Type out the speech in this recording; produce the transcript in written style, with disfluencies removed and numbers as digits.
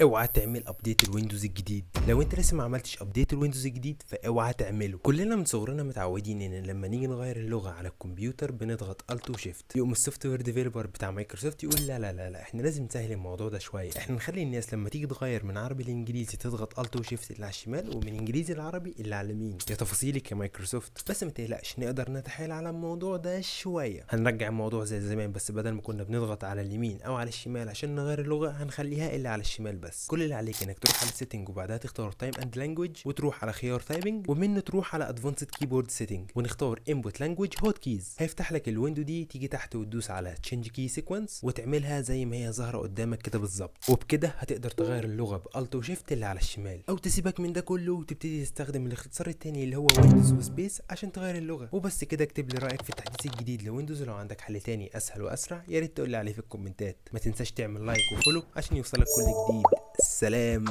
اوعى تعمل ابديت الويندوز الجديد. لو انت لسه ما عملتش ابديت الويندوز الجديد فاوعى تعمله. كلنا من صغرنا متعودين ان لما نيجي نغير اللغه على الكمبيوتر بنضغط الت وشيفت، يقوم السوفت وير ديفيلوبر بتاع مايكروسوفت يقول لا لا لا لا احنا لازم نسهل الموضوع ده شويه، احنا نخلي الناس لما تيجي تغير من عربي لانجليزي تضغط الت وشيفت اللي على الشمال ومن انجليزي لعربي اللي على اليمين. يا تفاصيلك يا مايكروسوفت، بس ما تقلقش نقدر نتحايل على الموضوع ده شويه. هنرجع الموضوع زي زمان، بس بدل ما كنا بنضغط على اليمين او على الشمال عشان نغير اللغه هنخليها اللي على الشمال بس. كل اللي عليك انك تروح على سيتنج وبعدها تختار تايم اند لانجويج وتروح على خيار تايبنج ومنه تروح على ادفانسد كيبورد سيتنج ونختار انبوت لانجويج هوت كيز. هيفتح لك الويندو دي، تيجي تحت وتدوس على تشينج كي سيكونس وتعملها زي ما هي ظاهره قدامك كده بالظبط، وبكده هتقدر تغير اللغه بالت وشيفت اللي على الشمال، او تسيبك من ده كله وتبتدي تستخدم الاختصار التاني اللي هو ويندوز وسبيس عشان تغير اللغه. وبس كده. اكتب لي رايك في التحديث الجديد لويندوز، ولو عندك حل تاني اسهل واسرع يا ريت تقول لي عليه في الكومنتات. ما تنساش تعمل لايك وفولو عشان يوصلك كل جديد. سلام.